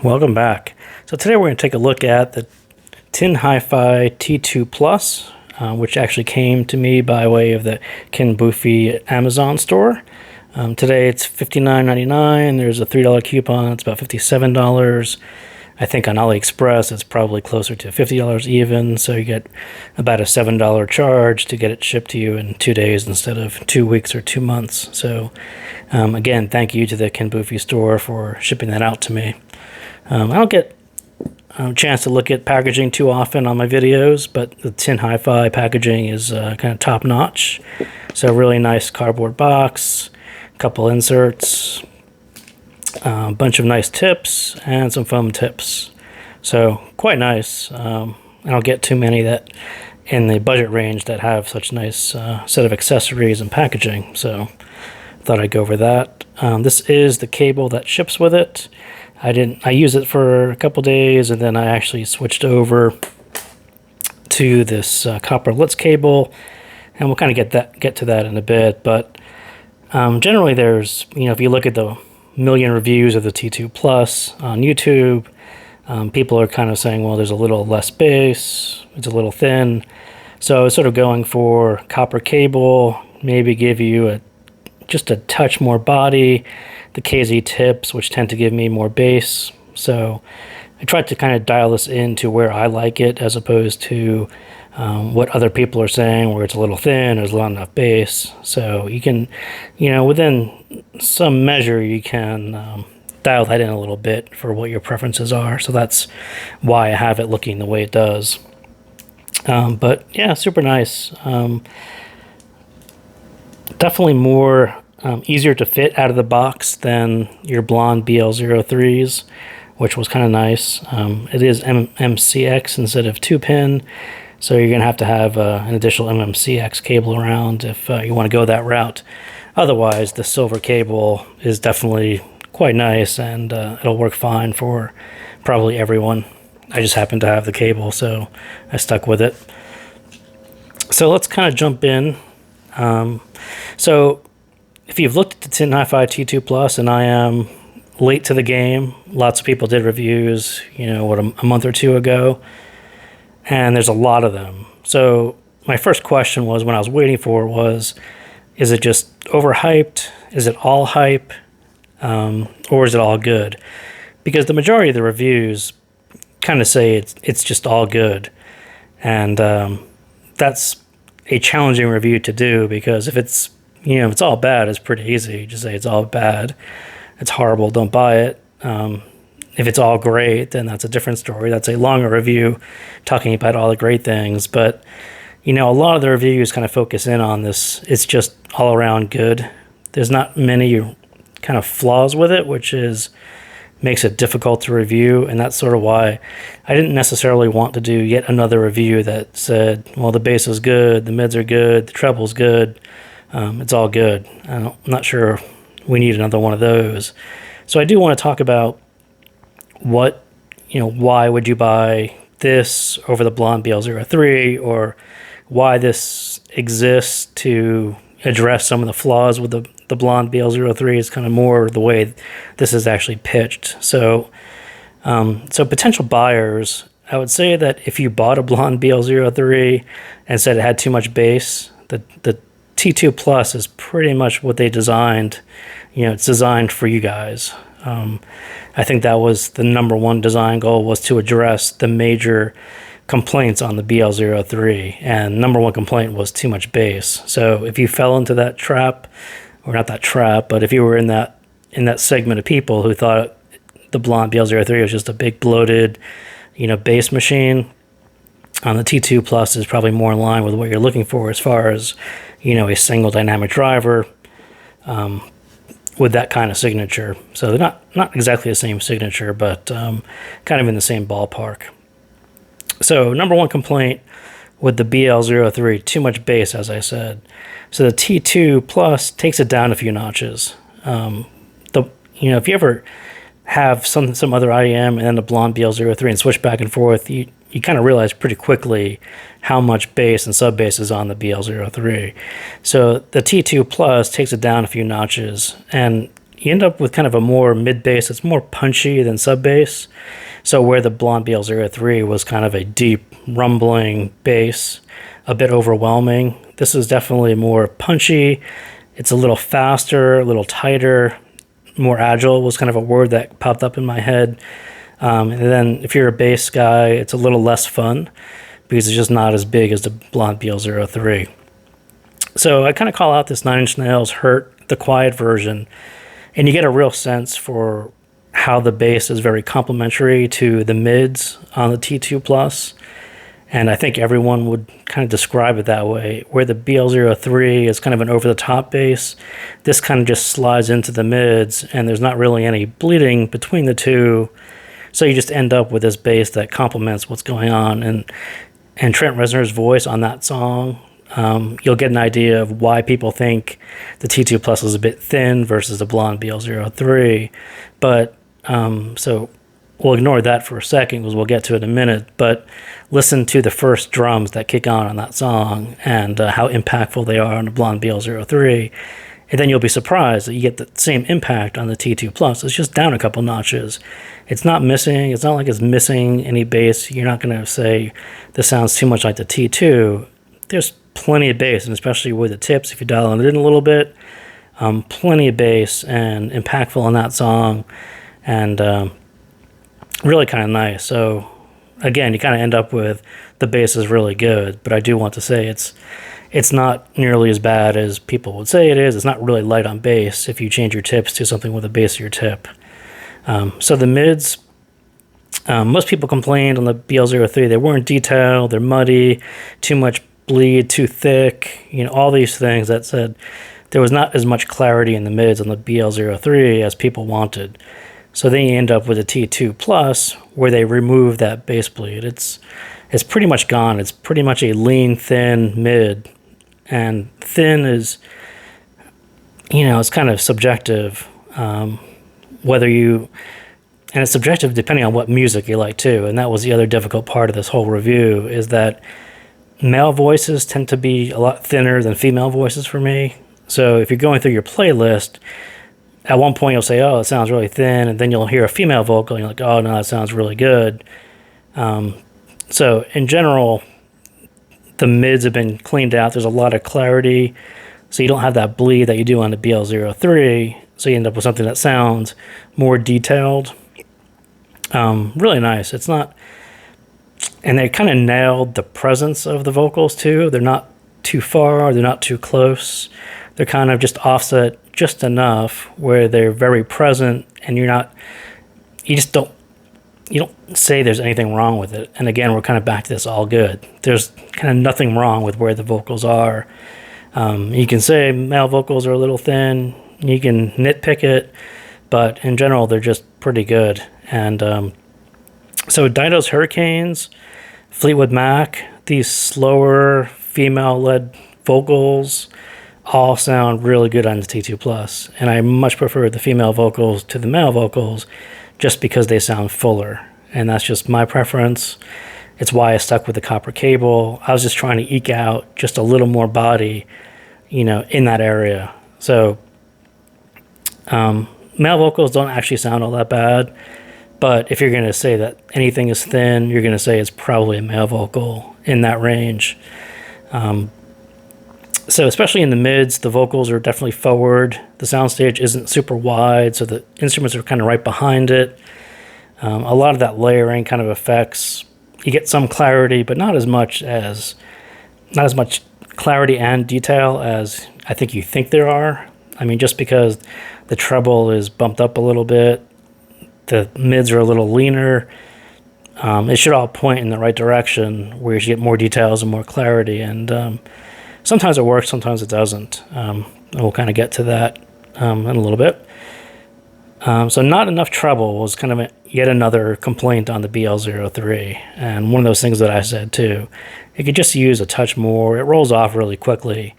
Welcome back. So today we're going to take a look at the TINHiFi T2 Plus, which actually came to me by way of the TINHiFi Amazon store. Today it's $59.99. There's a $3 coupon. It's about $57. I think on AliExpress it's probably closer to $50 even, so you get about a $7 charge to get it shipped to you in 2 days instead of 2 weeks or 2 months. So again, thank you to the TINHiFi store for shipping that out to me. I don't get a chance to look at packaging too often on my videos, but the TINHiFi packaging is kind of top notch. So really nice cardboard box, a couple inserts, a bunch of nice tips, and some foam tips. So quite nice. I don't get too many that in the budget range that have such nice set of accessories and packaging. So I thought I'd go over that. This is the cable that ships with it. I used it for a couple days, and then I actually switched over to this copper Litz cable, and we'll kind of get to that in a bit. But generally, there's, if you look at the million reviews of the T2 Plus on YouTube, people are kind of saying, well, there's a little less bass, it's a little thin. So it's sort of going for copper cable, maybe give you just a touch more body, the KZ tips, which tend to give me more bass. So I tried to kind of dial this into where I like it, as opposed to what other people are saying, where it's a little thin, there's not enough bass. So you can, within some measure, you can dial that in a little bit for what your preferences are. So that's why I have it looking the way it does. But yeah, super nice. Definitely more easier to fit out of the box than your Blon BL03s, which was kind of nice. It is MCX instead of 2-pin, so you're going to have an additional MMCX cable around if you want to go that route. Otherwise, the silver cable is definitely quite nice, and it'll work fine for probably everyone. I just happen to have the cable, so I stuck with it. So let's kind of jump in. So if you've looked at the TINHiFi T2 Plus, and I am late to the game, lots of people did reviews, a month or two ago, and there's a lot of them. So my first question was, when I was waiting for it, was, is it just overhyped? Is it all hype? Or is it all good? Because the majority of the reviews kind of say it's just all good. And that's a challenging review to do, because if it's all bad, it's pretty easy. Just say it's all bad, it's horrible, don't buy it. If it's all great, then that's a different story. That's a longer review talking about all the great things. But a lot of the reviews kind of focus in on this, it's just all around good. There's not many kind of flaws with it, which makes it difficult to review. And that's sort of why I didn't necessarily want to do yet another review that said, well, the bass is good, the mids are good, the treble's good, it's all good. I'm not sure we need another one of those. So I do want to talk about why would you buy this over the Blon BL03, or why this exists to address some of the flaws with the Blon BL03 is kind of more the way this is actually pitched. So potential buyers, I would say that if you bought a Blon BL03 and said it had too much bass, the T2 Plus is pretty much what they designed. It's designed for you guys. I think that was the number one design goal, was to address the major complaints on the BL03, and number one complaint was too much bass. So if you fell into that trap, or not that trap, but if you were in that segment of people who thought the Blon BL03 was just a big bloated, bass machine, the T2 Plus is probably more in line with what you're looking for as far as, a single dynamic driver with that kind of signature. So they're not exactly the same signature, but kind of in the same ballpark. So number one complaint with the BL03, too much bass, as I said. So the T2 Plus takes it down a few notches. If you ever have some other IEM and then the Blon BL03 and switch back and forth, you kind of realize pretty quickly how much bass and sub bass is on the BL03. So the T2 Plus takes it down a few notches, and you end up with kind of a more mid bass. It's more punchy than sub bass. So where the Blon BL03 was kind of a deep rumbling bass, a bit overwhelming, this is definitely more punchy. It's a little faster, a little tighter, more agile was kind of a word that popped up in my head. And then if you're a bass guy, it's a little less fun because it's just not as big as the Blon BL03. So I kind of call out this Nine Inch Nails Hurt, the quiet version, and you get a real sense for how the bass is very complementary to the mids on the T2 Plus. And I think everyone would kind of describe it that way. Where the BL03 is kind of an over-the-top bass, this kind of just slides into the mids, and there's not really any bleeding between the two. So you just end up with this bass that complements what's going on. And Trent Reznor's voice on that song, you'll get an idea of why people think the T2 Plus is a bit thin versus the Blon BL03. But so we'll ignore that for a second because we'll get to it in a minute. But listen to the first drums that kick on that song and how impactful they are on the Blon BL03. And then you'll be surprised that you get the same impact on the T2 Plus. It's just down a couple notches. It's not missing. It's not like it's missing any bass. You're not going to say this sounds too much like the T2. There's plenty of bass, and especially with the tips, if you dial it in a little bit, plenty of bass and impactful on that song, and really kind of nice. So again, you kind of end up with the bass is really good, but I do want to say it's not nearly as bad as people would say it is. It's not really light on bass if you change your tips to something with a bassier tip. So the mids, most people complained on the BL03, they weren't detailed, they're muddy, too much bleed, too thick, all these things that said there was not as much clarity in the mids on the BL03 as people wanted. So then you end up with a T2 Plus where they remove that bass bleed. It's pretty much gone. It's pretty much a lean, thin mid. And thin is, it's kind of subjective. And it's subjective depending on what music you like too. And that was the other difficult part of this whole review, is that male voices tend to be a lot thinner than female voices for me. So if you're going through your playlist, at one point you'll say, oh, it sounds really thin, and then you'll hear a female vocal, and you're like, oh, no, that sounds really good. So in general, the mids have been cleaned out. There's a lot of clarity, so you don't have that bleed that you do on the BL03, so you end up with something that sounds more detailed. Really nice. It's not... And they kind of nailed the presence of the vocals, too. They're not too far. They're not too close. They're kind of just offset just enough where they're very present, and you don't say there's anything wrong with it. And again, we're kind of back to this all good. There's kind of nothing wrong with where the vocals are. You can say male vocals are a little thin. You can nitpick it, but in general, they're just pretty good. And so Dido's Hurricanes, Fleetwood Mac, these slower female-led vocals all sound really good on the T2 Plus. And I much prefer the female vocals to the male vocals just because they sound fuller. And that's just my preference. It's why I stuck with the copper cable. I was just trying to eke out just a little more body, in that area. So male vocals don't actually sound all that bad. But if you're going to say that anything is thin, you're going to say it's probably a male vocal in that range. So especially in the mids, the vocals are definitely forward. The soundstage isn't super wide, so the instruments are kind of right behind it. A lot of that layering kind of affects. You get some clarity, but not as much clarity and detail as I think you think there are. I mean, just because the treble is bumped up a little bit, the mids are a little leaner. It should all point in the right direction where you should get more details and more clarity. And sometimes it works, sometimes it doesn't. And we'll kind of get to that in a little bit. So not enough treble was kind of yet another complaint on the BL03. And one of those things that I said too. It could just use a touch more. It rolls off really quickly.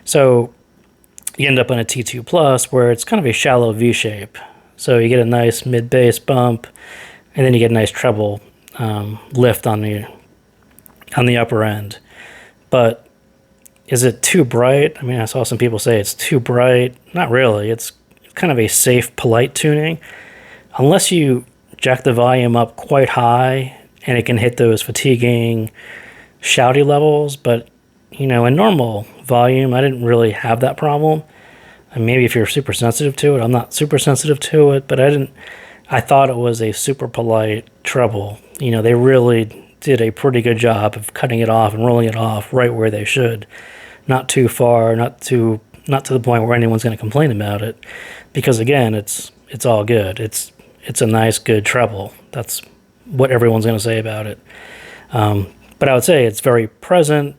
So you end up on a T2 Plus where it's kind of a shallow V shape. So you get a nice mid-bass bump, and then you get a nice treble lift on the upper end. But is it too bright? I mean, I saw some people say it's too bright. Not really. It's kind of a safe, polite tuning. Unless you jack the volume up quite high and it can hit those fatiguing, shouty levels. But, in normal volume, I didn't really have that problem. And maybe if you're super sensitive to it, I'm not super sensitive to it, but I thought it was a super polite treble. They really did a pretty good job of cutting it off and rolling it off right where they should. Not too far, not to the point where anyone's going to complain about it. Because again, it's all good. It's a nice, good treble. That's what everyone's going to say about it. But I would say it's very present.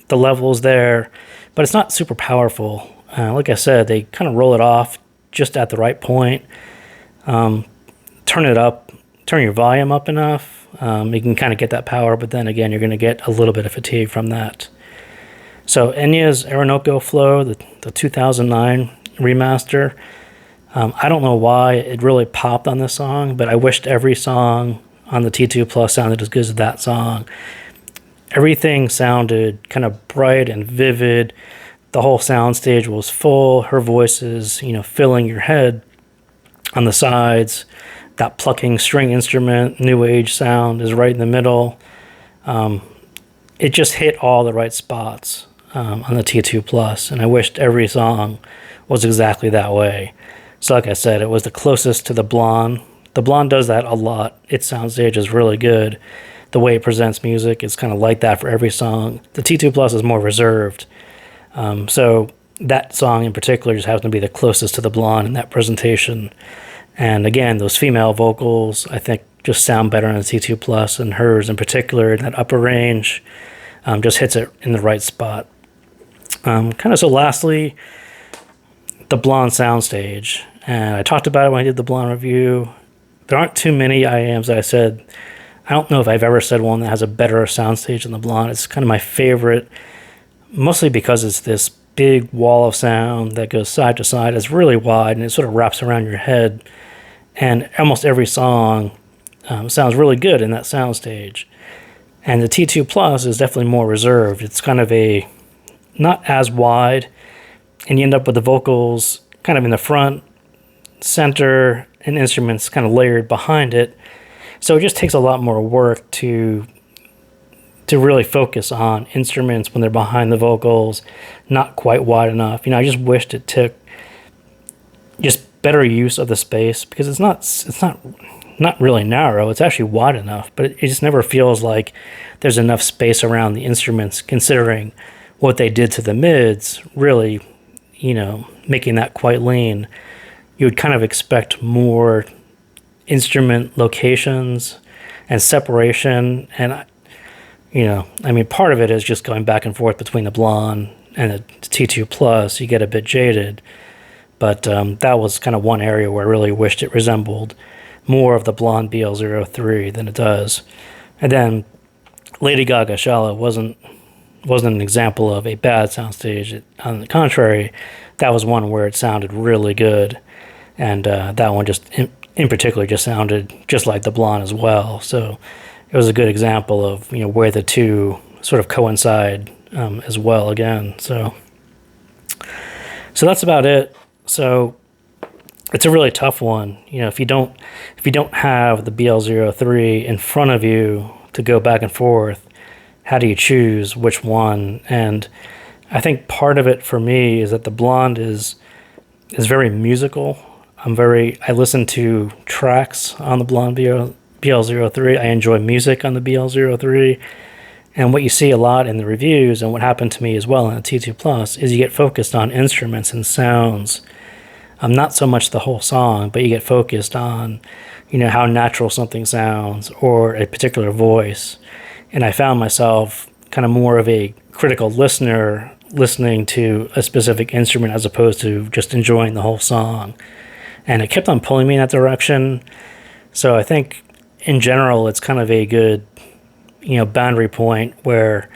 The level's there, but it's not super powerful. Like I said, they kind of roll it off just at the right point. Turn your volume up enough. You can kind of get that power, but then again, you're going to get a little bit of fatigue from that. So Enya's Orinoco Flow, the 2009 remaster, I don't know why it really popped on this song, but I wished every song on the T2 Plus sounded as good as that song. Everything sounded kind of bright and vivid. The whole soundstage was full. Her voice is, filling your head on the sides. That plucking string instrument, new age sound is right in the middle. It just hit all the right spots on the T2 Plus, and I wished every song was exactly that way. So like I said, it was the closest to the Blon. The Blon does that a lot. Its soundstage is really good. The way it presents music is kind of like that for every song. The T2 Plus is more reserved. So that song in particular just happens to be the closest to the Blon in that presentation. And again, those female vocals, I think, just sound better on the T2 Plus, and hers in particular in that upper range just hits it in the right spot. So lastly, the Blon soundstage. And I talked about it when I did the Blon review. There aren't too many IAMs that I said. I don't know if I've ever said one that has a better soundstage than the Blon. It's kind of my favorite, mostly because it's this big wall of sound that goes side to side. It's really wide, and it sort of wraps around your head. And almost every song sounds really good in that soundstage. And the T2 Plus is definitely more reserved. It's kind of not as wide, and you end up with the vocals kind of in the front, center, and instruments kind of layered behind it. So it just takes a lot more work to really focus on instruments when they're behind the vocals, not quite wide enough. I just wished it took just better use of the space, because it's not really narrow. It's actually wide enough, but it just never feels like there's enough space around the instruments, considering what they did to the mids, really, making that quite lean. You would kind of expect more instrument locations and separation, and part of it is just going back and forth between the Blon and the T2 Plus. You get a bit jaded, but that was kind of one area where I really wished it resembled more of the Blon BL03 than it does. And then Lady Gaga Shallow wasn't an example of a bad soundstage. On the contrary, that was one where it sounded really good, and that one just in particular just sounded just like the Blon as well. So it was a good example of where the two sort of coincide as well again. So that's about it. So it's a really tough one. If you don't have the BL03 in front of you to go back and forth, how do you choose which one? And I think part of it for me is that the Blonde is very musical. I listen to tracks on the Blonde BL03. I enjoy music on the BL03. And what you see a lot in the reviews, and what happened to me as well in the T2 Plus, is you get focused on instruments and sounds. Not so much the whole song, but you get focused on, how natural something sounds or a particular voice. And I found myself kind of more of a critical listener, listening to a specific instrument as opposed to just enjoying the whole song. And it kept on pulling me in that direction. So I think in general, it's kind of a good, boundary point where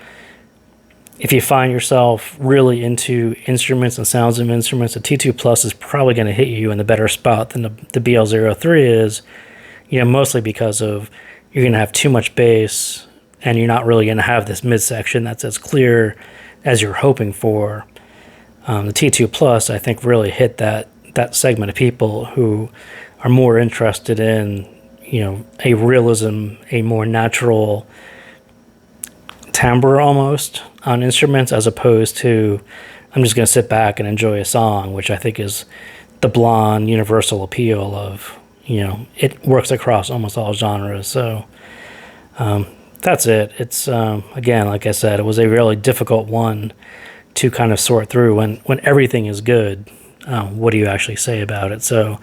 if you find yourself really into instruments and sounds of instruments, the T2 Plus is probably going to hit you in the better spot than the BL03 is, mostly because of you're going to have too much bass, and you're not really going to have this midsection that's as clear as you're hoping for. The T2 Plus, I think, really hit that that segment of people who are more interested in, a realism, a more natural timbre almost on instruments, as opposed to I'm just going to sit back and enjoy a song, which I think is the Blon universal appeal of, it works across almost all genres. So that's it. It's, again, like I said, it was a really difficult one to kind of sort through. When everything is good, what do you actually say about it? So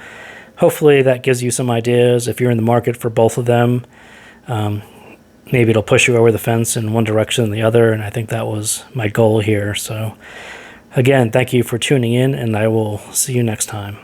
hopefully that gives you some ideas. If you're in the market for both of them, maybe it'll push you over the fence in one direction or the other, and I think that was my goal here. So again, thank you for tuning in, and I will see you next time.